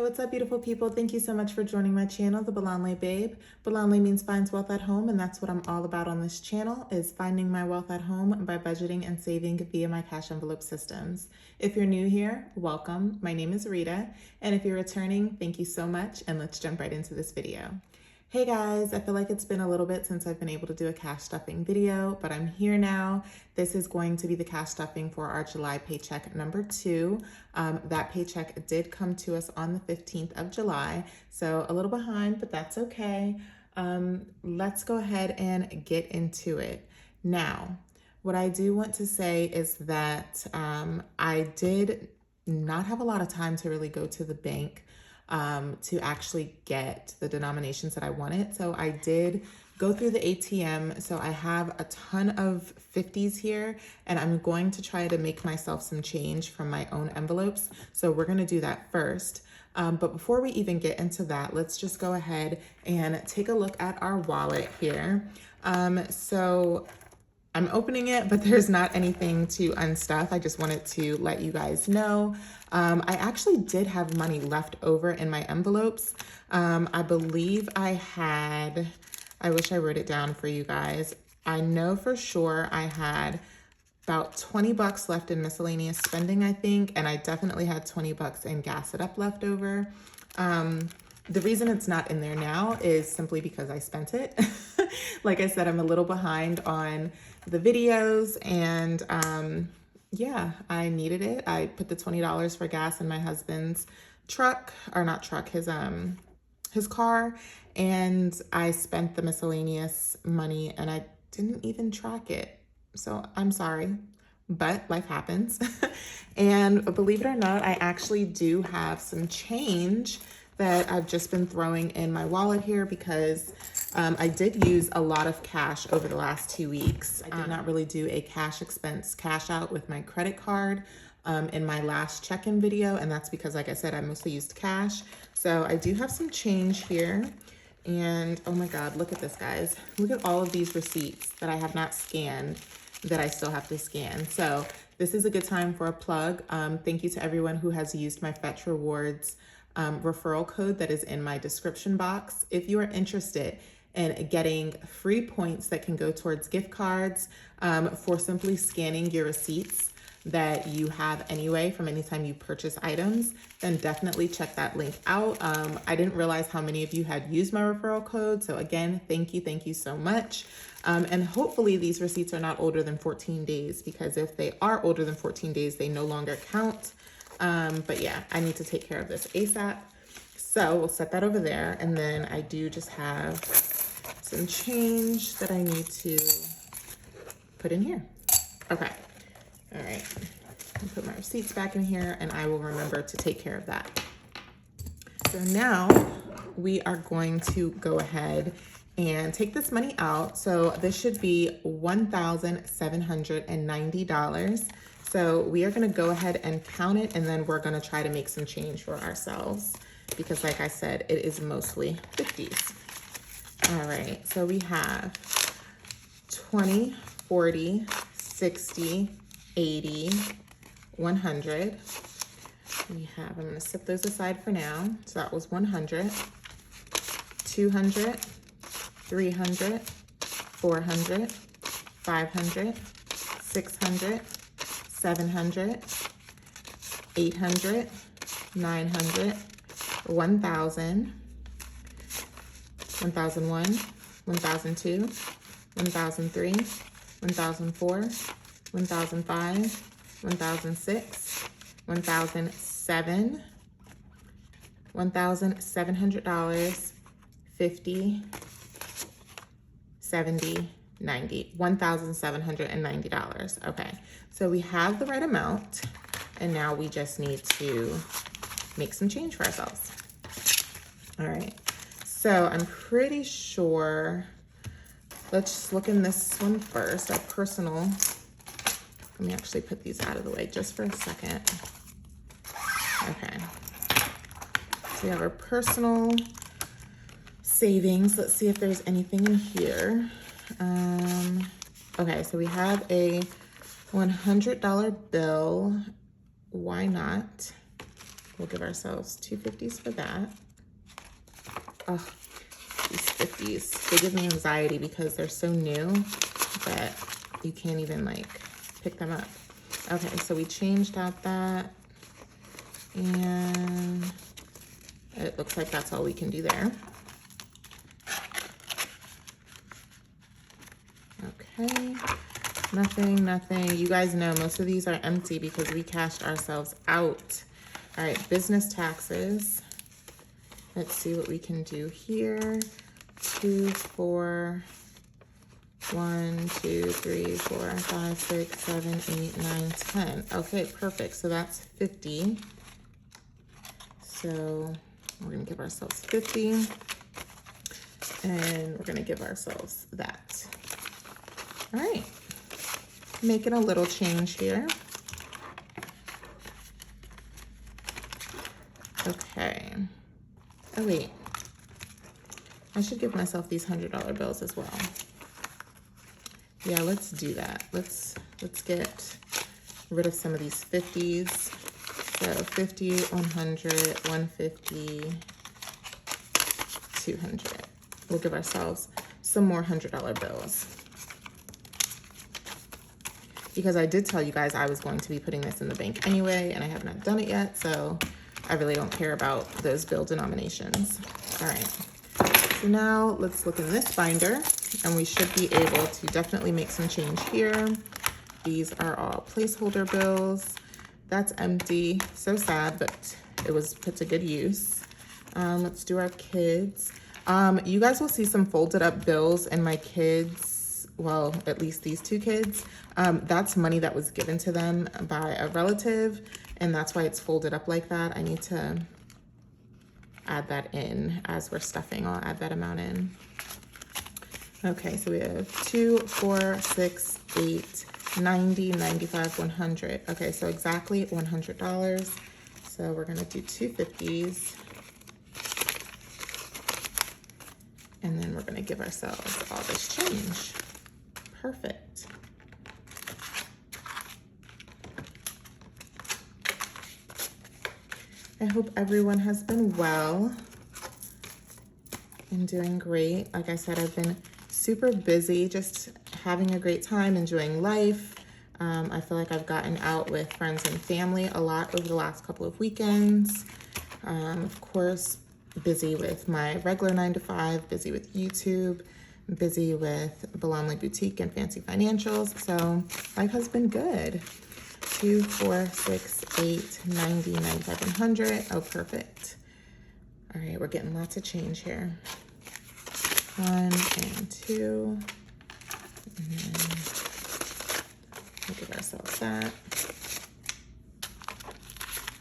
What's up, beautiful people? Thank you so much for joining my channel, The Bolanle Babe. Bolanle means finds wealth at home, and that's what I'm all about on this channel, is finding my wealth at home by budgeting and saving via my cash envelope systems. If you're new here, welcome. My name is Rita, and if you're returning, thank you so much, and let's jump right into this video. Hey guys, I feel like it's been a little bit since I've been able to do a cash stuffing video, but I'm here now. This is going to be the cash stuffing for our July paycheck number 2. That paycheck did come to us on the 15th of July, so a little behind, but that's okay. Let's go ahead and get into it. Now, what I do want to say is that I did not have a lot of time to really go to the bank to actually get the denominations that I wanted. So I did go through the ATM. So I have a ton of 50s here, and I'm going to try to make myself some change from my own envelopes. So we're going to do that first. But before we even get into that, let's just go ahead and take a look at our wallet here. So I'm opening it, but there's not anything to unstuff. I just wanted to let you guys know. I actually did have money left over in my envelopes. I believe I wish I wrote it down for you guys. I know for sure I had about 20 bucks left in miscellaneous spending, I think, and I definitely had 20 bucks in Gas It Up left over. The reason it's not in there now is simply because I spent it. Like I said, I'm a little behind on the videos, and yeah, I needed it. I put the $20 for gas in my husband's truck, or not truck, his car, and I spent the miscellaneous money and I didn't even track it. So I'm sorry, but life happens. And believe it or not, I actually do have some change that I've just been throwing in my wallet here because I did use a lot of cash over the last 2 weeks. I did not really do a cash expense cash out with my credit card in my last check-in video, and that's because, like I said, I mostly used cash. So I do have some change here, and oh my God, look at this, guys. Look at all of these receipts that I have not scanned that I still have to scan. So this is a good time for a plug. Thank you to everyone who has used my Fetch Rewards referral code that is in my description box. If you are interested in getting free points that can go towards gift cards for simply scanning your receipts that you have anyway from anytime you purchase items, then definitely check that link out. I didn't realize how many of you had used my referral code. So again, thank you so much. And hopefully these receipts are not older than 14 days, because if they are older than 14 days, they no longer count. But yeah, I need to take care of this ASAP. So we'll set that over there. And then I do just have some change that I need to put in here. Okay. All right. I'll put my receipts back in here, and I will remember to take care of that. So now we are going to go ahead and take this money out. So this should be $1,790. So we are going to go ahead and count it, and then we're going to try to make some change for ourselves because, like I said, it is mostly 50s. All right, so we have 20, 40, 60, 80, 100. We have, I'm going to set those aside for now. So that was 100, 200, 300, 400, 500, 600, 700, 800, 900, 1,000, 1,001, 1,002, 1,003, 1,004, 1,005, 1,006, 1,007, $1,700, 50, 70, 90, $1,790. Okay, so we have the right amount, and now we just need to make some change for ourselves. All right, so I'm pretty sure, let's just look in this one first, our personal. Let me actually put these out of the way just for a second. Okay, so we have our personal savings. Let's see if there's anything in here. Okay, so we have a $100 bill. Why not? We'll give ourselves 2 50s for that. Oh, these 50s, they give me anxiety because they're so new that you can't even like pick them up. Okay, so we changed out that, and it looks like that's all we can do there. Okay, nothing. You guys know most of these are empty because we cashed ourselves out. All right, business taxes. Let's see what we can do here. 2, 4, 1, 2, 3, 4, 5, 6, 7, 8, 9, 10. Okay, perfect. So that's 50. So we're gonna give ourselves 50, and we're gonna give ourselves that. All right, making a little change here. Okay. Oh wait, I should give myself these $100 bills as well. Yeah, let's do that. Let's get rid of some of these 50s. So 50, 100, 150, 200. We'll give ourselves some more $100 bills. Because I did tell you guys I was going to be putting this in the bank anyway, and I have not done it yet, so I really don't care about those bill denominations. All right, so now let's look in this binder, and we should be able to definitely make some change here. These are all placeholder bills. That's empty, so sad, but it was put to good use. Let's do our kids. You guys will see some folded up bills in my kids, well, at least these 2 kids. That's money that was given to them by a relative, and that's why it's folded up like that. I need to add that in as we're stuffing. I'll add that amount in. Okay, so we have 2, 4, 6, 8, 90, 95, 100. Okay, so exactly $100. So we're gonna do 2 50s. And then we're gonna give ourselves all this change. Perfect. I hope everyone has been well and doing great. Like I said, I've been super busy, just having a great time, enjoying life. I feel like I've gotten out with friends and family a lot over the last couple of weekends. Of course, busy with my regular 9 to 5, busy with YouTube, busy with Belongly Boutique and FancyFinancials. So life has been good. 2, 4, 6, 8, 90, 95, 100. Oh, perfect. All right, we're getting lots of change here. 1 and 2. And then we'll give ourselves that.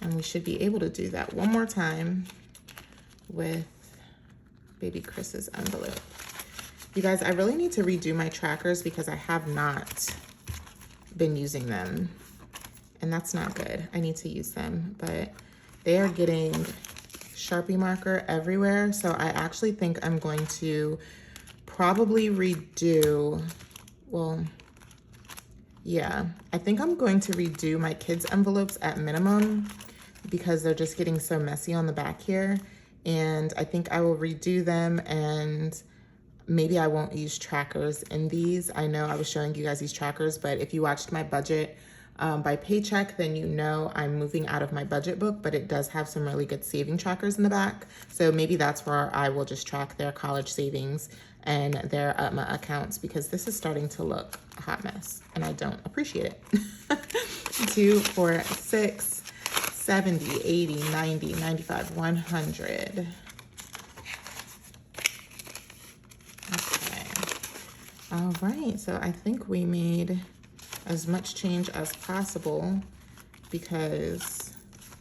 And we should be able to do that one more time with baby Chris's envelope. You guys, I really need to redo my trackers because I have not been using them. And that's not good. I need to use them, but they are getting Sharpie marker everywhere. So I actually think I'm going to probably redo, well, yeah, I think I'm going to redo my kids' envelopes at minimum because they're just getting so messy on the back here. And I think I will redo them, and maybe I won't use trackers in these. I know I was showing you guys these trackers, but if you watched my budget by Paycheck, then you know I'm moving out of my budget book, but it does have some really good saving trackers in the back. So maybe that's where I will just track their college savings and their accounts, because this is starting to look a hot mess and I don't appreciate it. 2, 4, 6, 70, 80, 90, 95, 100. Okay. All right, so I think we made as much change as possible because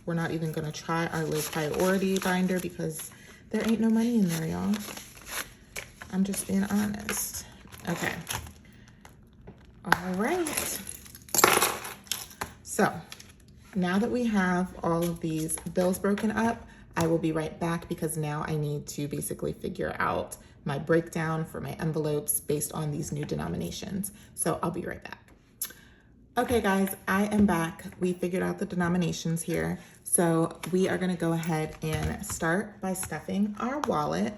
we're not even gonna try our low priority binder because there ain't no money in there, y'all. I'm just being honest. Okay. All right. So now that we have all of these bills broken up, I will be right back because now I need to basically figure out my breakdown for my envelopes based on these new denominations. So I'll be right back. Okay guys, I am back. We figured out the denominations here. So we are gonna go ahead and start by stuffing our wallet.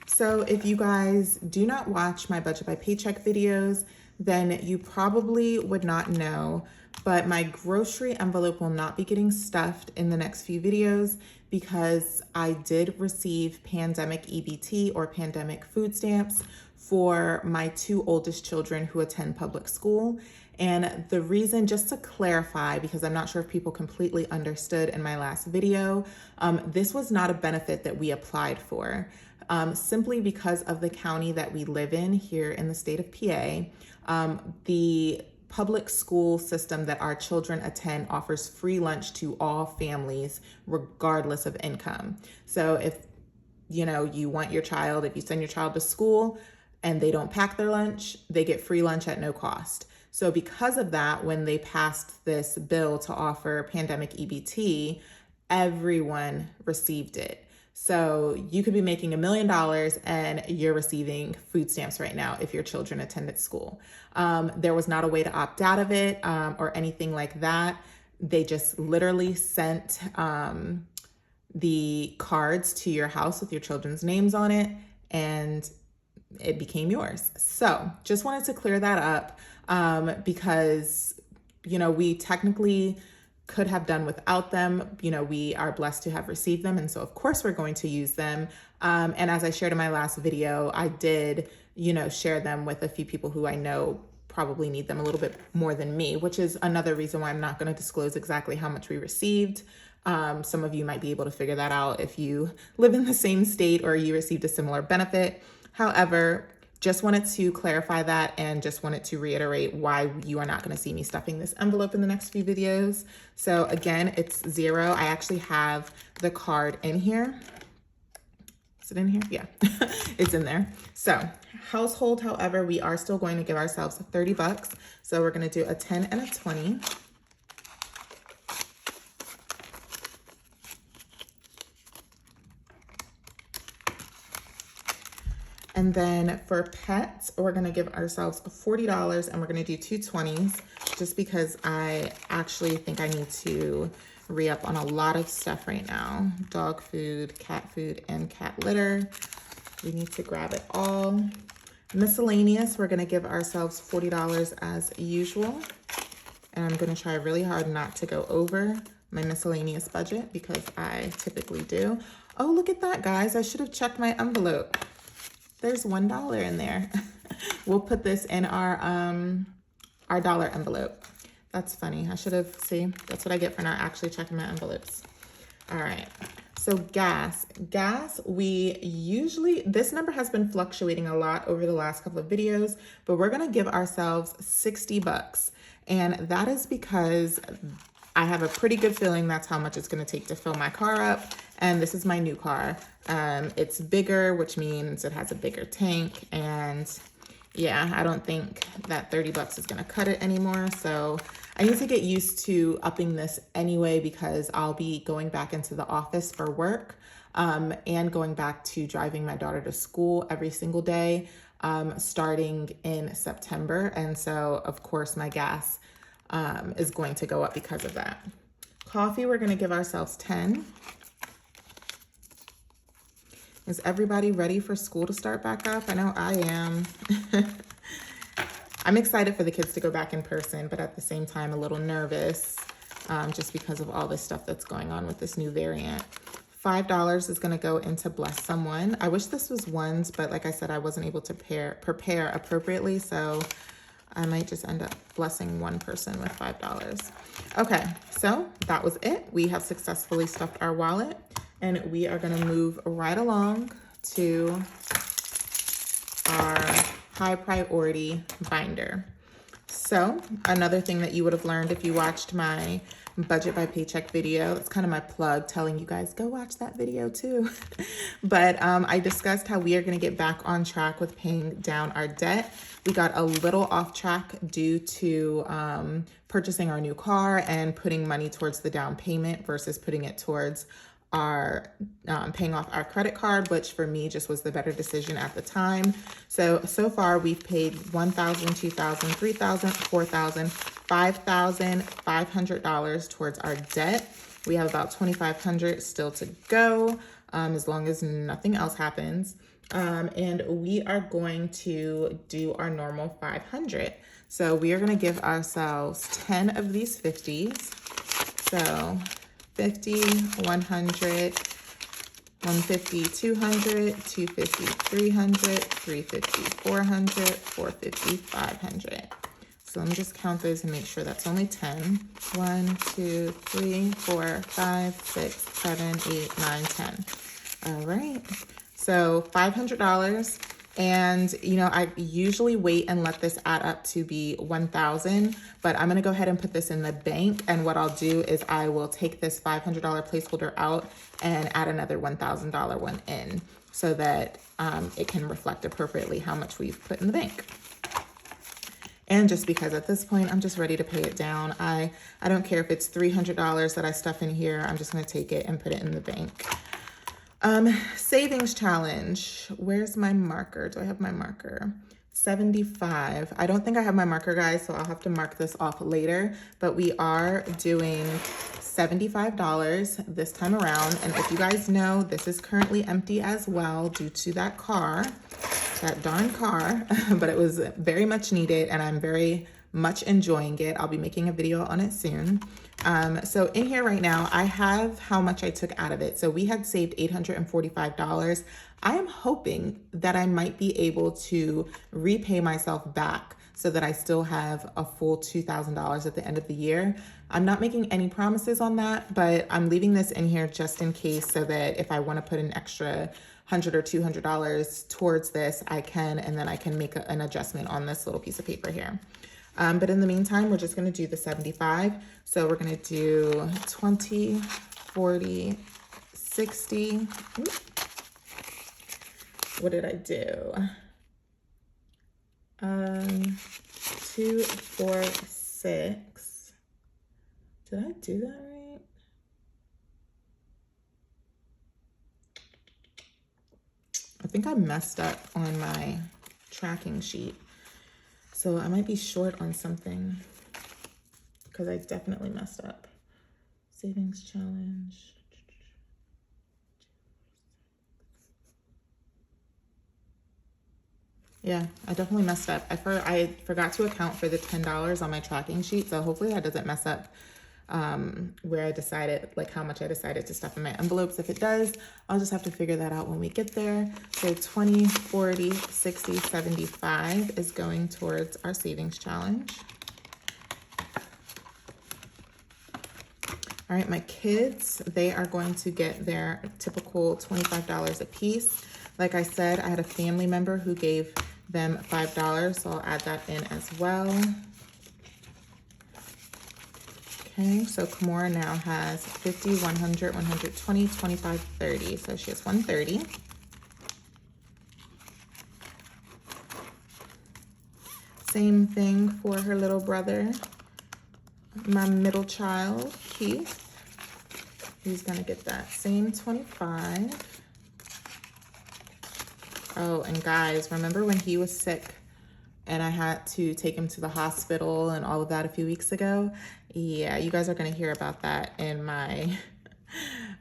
So if you guys do not watch my budget by paycheck videos, then you probably would not know, but my grocery envelope will not be getting stuffed in the next few videos because I did receive pandemic EBT or pandemic food stamps for my 2 oldest children who attend public school. And the reason, just to clarify, because I'm not sure if people completely understood in my last video, this was not a benefit that we applied for. Simply because of the county that we live in here in the state of PA, the public school system that our children attend offers free lunch to all families, regardless of income. So if you want your child, if you send your child to school and they don't pack their lunch, they get free lunch at no cost. So because of that, when they passed this bill to offer pandemic EBT, everyone received it. So you could be making $1 million and you're receiving food stamps right now if your children attended school. There was not a way to opt out of it or anything like that. They just literally sent the cards to your house with your children's names on it, and it became yours. So just wanted to clear that up because, we technically could have done without them. We are blessed to have received them. And so of course we're going to use them. And as I shared in my last video, I did, share them with a few people who I know probably need them a little bit more than me, which is another reason why I'm not going to disclose exactly how much we received. Some of you might be able to figure that out if you live in the same state or you received a similar benefit. However, just wanted to clarify that and just wanted to reiterate why you are not going to see me stuffing this envelope in the next few videos. So again, it's 0. I actually have the card in here. Is it in here? Yeah, it's in there. So household, however, we are still going to give ourselves $30. So we're going to do a 10 and a 20. And then for pets, we're gonna give ourselves $40 and we're gonna do 2 20s just because I actually think I need to re-up on a lot of stuff right now. Dog food, and cat litter. We need to grab it all. Miscellaneous, we're gonna give ourselves $40 as usual. And I'm gonna try really hard not to go over my miscellaneous budget because I typically do. Oh, look at that, guys. I should have checked my envelope. There's $1 in there. We'll put this in our dollar envelope. That's funny. I should have, see, that's what I get for not actually checking my envelopes. All right. So gas, we usually, this number has been fluctuating a lot over the last couple of videos, but we're going to give ourselves $60. And that is because I have a pretty good feeling that's how much it's going to take to fill my car up. And this is my new car. It's bigger, which means it has a bigger tank. And yeah, I don't think that $30 is going to cut it anymore. So I need to get used to upping this anyway, because I'll be going back into the office for work and going back to driving my daughter to school every single day starting in September. And so, of course, my gas is going to go up because of that. Coffee, we're going to give ourselves 10. Is everybody ready for school to start back up? I know I am. I'm excited for the kids to go back in person, but at the same time, a little nervous just because of all this stuff that's going on with this new variant. $5 is going to go into bless someone. I wish this was ones, but like I said, I wasn't able to prepare appropriately, so I might just end up blessing one person with $5. Okay, so that was it. We have successfully stuffed our wallet, and we are going to move right along to our high priority binder. So another thing that you would have learned if you watched my budget by paycheck video, it's kind of my plug telling you guys, go watch that video too. But I discussed how we are going to get back on track with paying down our debt. We got a little off track due to purchasing our new car and putting money towards the down payment versus putting it towards our paying off our credit card, which for me just was the better decision at the time. So far we've paid $1,000, $2,000, $3,000, $4,000, $5,500 towards our debt. We have about $2,500 still to go, as long as nothing else happens. And we are going to do our normal 500. So we are going to give ourselves 10 of these 50s. So 50, 100, 150, 200, 250, 300, 350, 400, 450, 500. So let me just count those and make sure that's only 10. 1, 2, 3, 4, 5, 6, 7, 8, 9, 10. All right. So $500. And, you know, I usually wait and let this add up to be 1,000, but I'm going to go ahead and put this in the bank. And what I'll do is I will take this $500 placeholder out and add another $1,000 one in so that it can reflect appropriately how much we've put in the bank. And just because at this point, I'm just ready to pay it down. I don't care if it's $300 that I stuff in here. I'm just going to take it and put it in the bank. Savings challenge. Where's my marker? Do I have my marker? 75. I don't think I have my marker, guys, so I'll have to mark this off later, but we are doing $75 this time around. And if you guys know, this is currently empty as well due to that car, that darn car, but it was very much needed and I'm very much enjoying it. I'll be making a video on it soon. So in here right now, I have how much I took out of it. So we had saved $845. I am hoping that I might be able to repay myself back so that I still have a full $2,000 at the end of the year. I'm not making any promises on that, but I'm leaving this in here just in case so that if I want to put an extra $100 or $200 towards this, I can, and then I can make an adjustment on this little piece of paper here. But in the meantime, we're just going to do the 75. So we're going to do 20, 40, 60. What did I do? 2, 4, 6. Did I do that right? I think I messed up on my tracking sheet. So I might be short on something because I definitely messed up. Savings challenge. Yeah, I definitely messed up. I forgot to account for the $10 on my tracking sheet. So hopefully that doesn't mess up where I decided, like how much I decided to stuff in my envelopes. If it does, I'll just have to figure that out when we get there. So 20, 40, 60, 75 is going towards our savings challenge. All right, my kids, they are going to get their typical $25 a piece. Like I said, I had a family member who gave them $5, so I'll add that in as well. Okay, so Kimora now has 50, 100, 120, 25, 30. So she has 130. Same thing for her little brother, my middle child, Keith. He's gonna get that same 25. Oh, and guys, remember when he was sick and I had to take him to the hospital and all of that a few weeks ago? Yeah, you guys are gonna hear about that in my,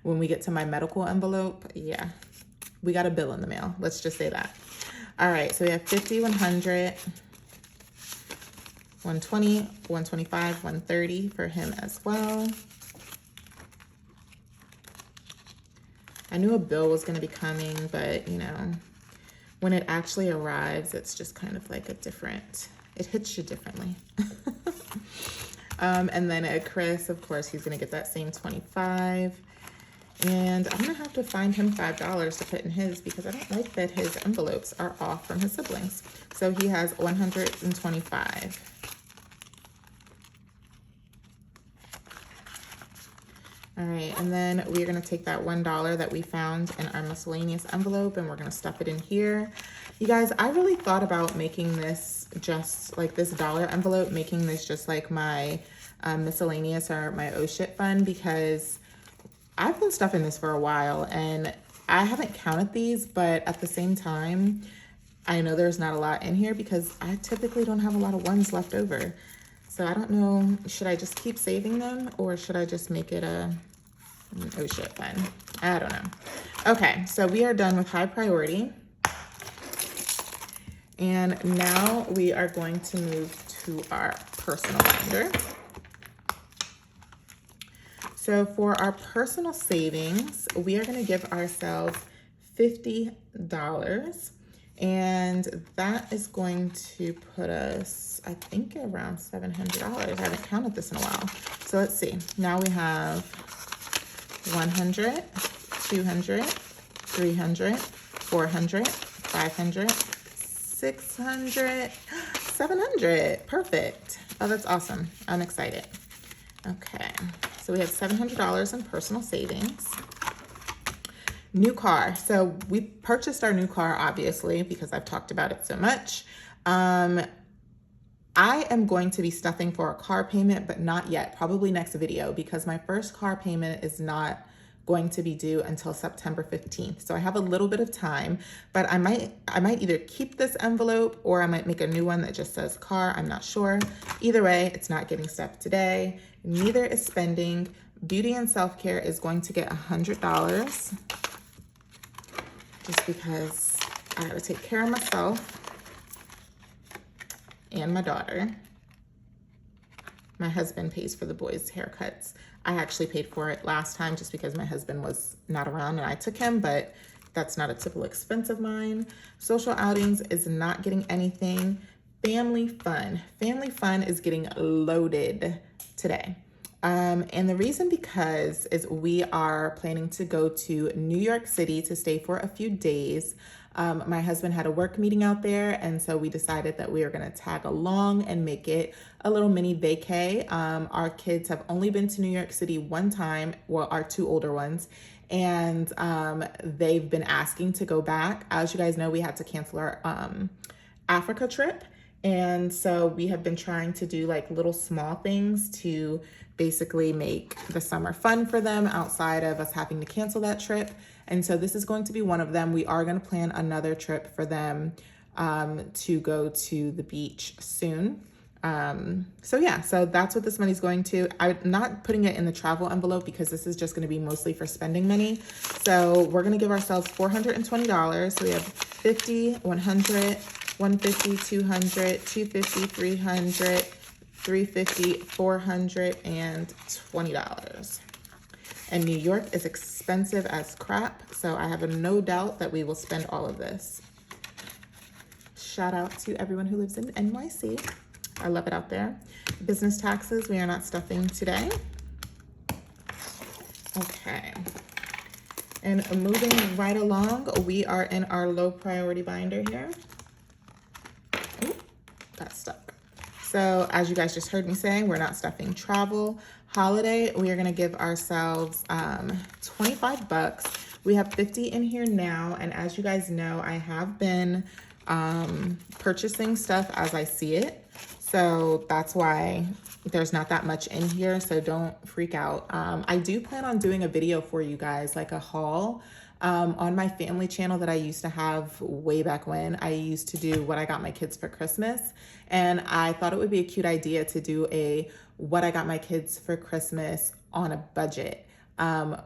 when we get to my medical envelope. Yeah, we got a bill in the mail. Let's just say that. All right, so we have 50, 100, 120, 125, 130 for him as well. I knew a bill was gonna be coming, but you know, when it actually arrives, it's just kind of like a different, it hits you differently. And then Chris, of course, he's gonna get that same 25. And I'm gonna have to find him $5 to put in his because I don't like that his envelopes are off from his siblings. So he has 125. All right, and then we're gonna take that $1 that we found in our miscellaneous envelope and we're gonna stuff it in here. You guys, I really thought about making this just like this dollar envelope, making this just like my miscellaneous or my oh shit fund because I've been stuffing this for a while and I haven't counted these, but at the same time, I know there's not a lot in here because I typically don't have a lot of ones left over. So I don't know, should I just keep saving them or should I just make it a, oh shit, fine. I don't know. Okay, so we are done with high priority. And now we are going to move to our personal binder. So for our personal savings, we are gonna give ourselves $50. And that is going to put us, I think, around $700. I haven't counted this in a while. So let's see. Now we have 100, 200, 300, 400, 500, 600, 700. Perfect. Oh, that's awesome. I'm excited. Okay. So we have $700 in personal savings. New car. So we purchased our new car, obviously, because I've talked about it so much. I am going to be stuffing for a car payment, but not yet, probably next video, because my first car payment is not going to be due until September 15th. So I have a little bit of time, but I might either keep this envelope or I might make a new one that just says car. I'm not sure. Either way, it's not getting stuffed today. Neither is spending. Beauty and self-care is going to get $100. Just because I gotta take care of myself and my daughter. My husband pays for the boys' haircuts. I actually paid for it last time just because my husband was not around and I took him, but that's not a typical expense of mine. Social outings is not getting anything. Family fun. Family fun is getting loaded today. And the reason because is we are planning to go to New York City to stay for a few days. My husband had a work meeting out there, and so we decided that we are going to tag along and make it a little mini vacay. Our kids have only been to New York City one time, well, our two older ones, and they've been asking to go back. As you guys know, we had to cancel our Africa trip. And so we have been trying to do like little small things to basically make the summer fun for them outside of us having to cancel that trip. And so this is going to be one of them. We are going to plan another trip for them to go to the beach soon. So yeah, so that's what this money's going to. I'm not putting it in the travel envelope because this is just going to be mostly for spending money. So we're going to give ourselves $420. So we have 50, 100, 150, 200, 250, 300, 350, $420. And New York is expensive as crap, so I have no doubt that we will spend all of this. Shout out to everyone who lives in NYC. I love it out there. Business taxes, we are not stuffing today. Okay. And moving right along, we are in our low priority binder here. Ooh, got stuck. So as you guys just heard me saying, we're not stuffing travel. Holiday, we are gonna give ourselves $25. We have 50 in here now, and as you guys know, I have been purchasing stuff as I see it. So that's why there's not that much in here, so don't freak out. I do plan on doing a video for you guys, like a haul, on my family channel that I used to have way back when. I used to do what I got my kids for Christmas, and I thought it would be a cute idea to do a what I got my kids for Christmas on a budget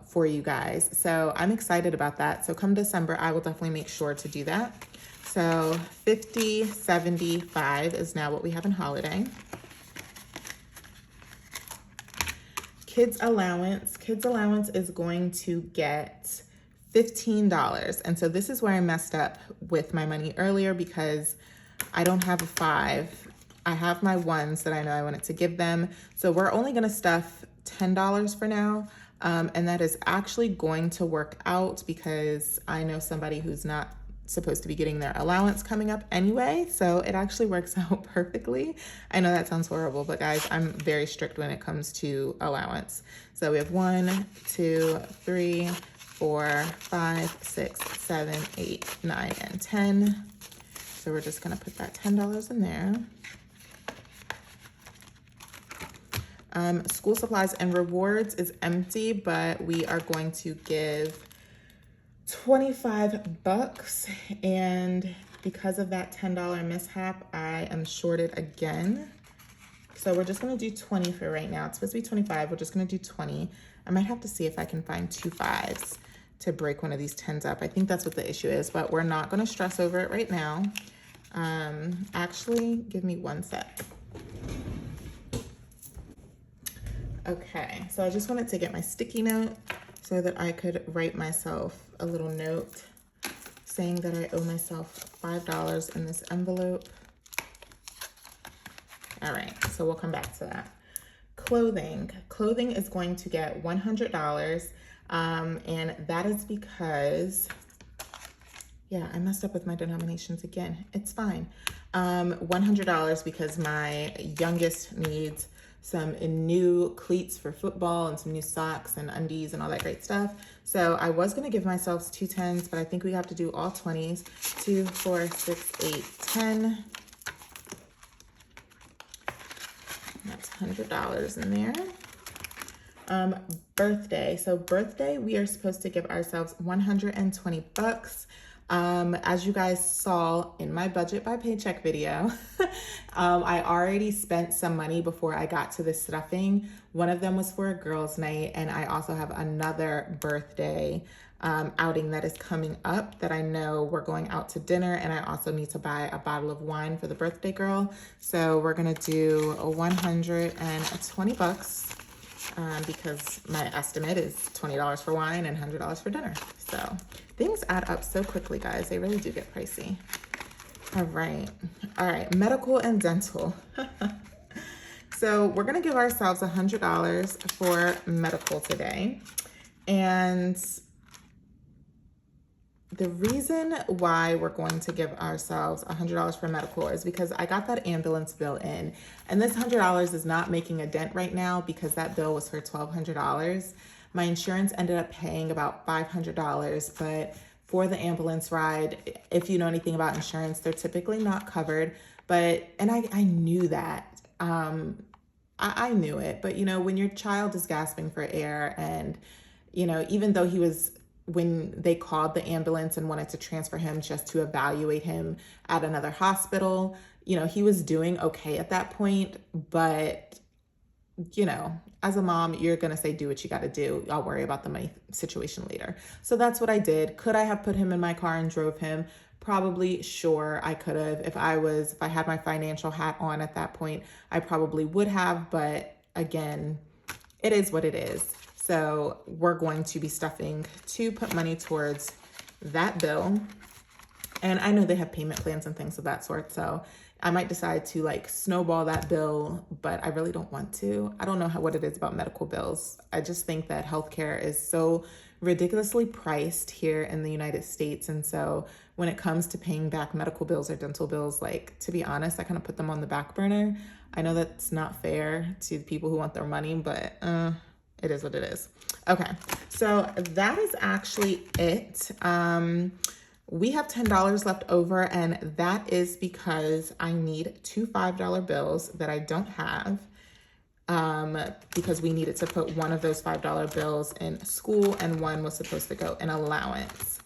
for you guys. So I'm excited about that. So come December, I will definitely make sure to do that. So 50, 75 is now what we have in holiday. Kids allowance is going to get $15. And so this is where I messed up with my money earlier because I don't have a 5. I have my ones that I know I wanted to give them. So we're only gonna stuff $10 for now. And that is actually going to work out because I know somebody who's not supposed to be getting their allowance coming up anyway. So it actually works out perfectly. I know that sounds horrible, but guys, I'm very strict when it comes to allowance. So we have 1, 2, 3, 4, 5, 6, 7, 8, 9, and 10. So we're just gonna put that $10 in there. School supplies and rewards is empty, but we are going to give $25, and because of that $10 mishap, I am shorted again. So we're just gonna do 20 for right now. It's supposed to be 25, we're just gonna do 20. I might have to see if I can find 2 5s to break one of these 10s up. I think that's what the issue is, but we're not gonna stress over it right now. Actually, give me one sec. Okay, so I just wanted to get my sticky note so that I could write myself a little note saying that I owe myself $5 in this envelope. All right, so we'll come back to that. Clothing. Clothing is going to get $100, and that is because, yeah, I messed up with my denominations again. It's fine. $100 because my youngest needs some new cleats for football and some new socks and undies and all that great stuff. So I was gonna give myself 2 10s, but I think we have to do all 20s. 2, 4, 6, 8, 10. That's $100 in there. Birthday. So birthday, we are supposed to give ourselves 120 bucks. As you guys saw in my budget by Paycheck video, I already spent some money before I got to this stuffing. One of them was for a girls' night, and I also have another birthday outing that is coming up that I know we're going out to dinner, and I also need to buy a bottle of wine for the birthday girl. So we're gonna do a 120 bucks because my estimate is $20 for wine and $100 for dinner. So things add up so quickly, guys. They really do get pricey. All right, medical and dental. So we're gonna give ourselves $100 for medical today. And the reason why we're going to give ourselves $100 for medical is because I got that ambulance bill in, and this $100 is not making a dent right now because that bill was for $1,200. My insurance ended up paying about $500, but for the ambulance ride, if you know anything about insurance, they're typically not covered. But, and I knew that. I knew it, but you know, when your child is gasping for air and, you know, even though he was, when they called the ambulance and wanted to transfer him just to evaluate him at another hospital, you know, he was doing okay at that point. But, you know, as a mom, you're going to say, do what you got to do. I'll worry about the money situation later. So that's what I did. Could I have put him in my car and drove him? Probably, sure, I could have. If I had my financial hat on at that point, I probably would have. But again, it is what it is. So we're going to be stuffing to put money towards that bill. And I know they have payment plans and things of that sort. So I might decide to like snowball that bill, but I really don't want to. I don't know what it is about medical bills. I just think that healthcare is so ridiculously priced here in the United States. And so when it comes to paying back medical bills or dental bills, like, to be honest, I kind of put them on the back burner. I know that's not fair to the people who want their money, but it is what it is. Okay, so that is actually it. We have $10 left over, and that is because I need 2 $5 bills that I don't have, because we needed to put one of those $5 bills in school and one was supposed to go in allowance.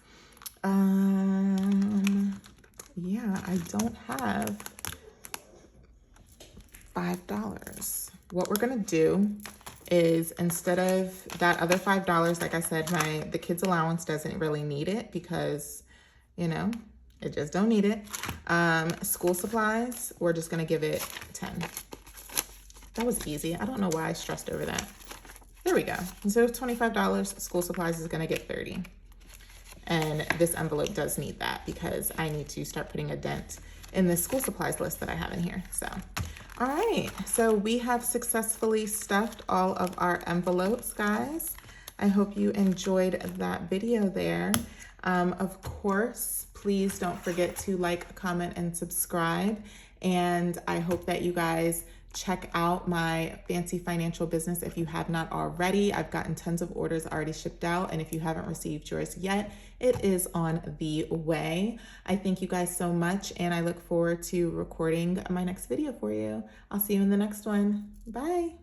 Yeah, I don't have $5. What we're gonna do is, instead of that other $5, like I said, the kids' allowance doesn't really need it because, you know, it just don't need it. School supplies, we're just gonna give it 10. That was easy. I don't know why I stressed over that. There we go. Instead of $25, school supplies is gonna get 30. And this envelope does need that because I need to start putting a dent in the school supplies list that I have in here. So, all right, so we have successfully stuffed all of our envelopes, guys. I hope you enjoyed that video there. Of course, please don't forget to like, comment, and subscribe. And I hope that you guys check out my Fancy Financial business if you have not already. I've gotten tons of orders already shipped out, and if you haven't received yours yet, it is on the way. I thank you guys so much, and I look forward to recording my next video for you. I'll see you in the next one. Bye.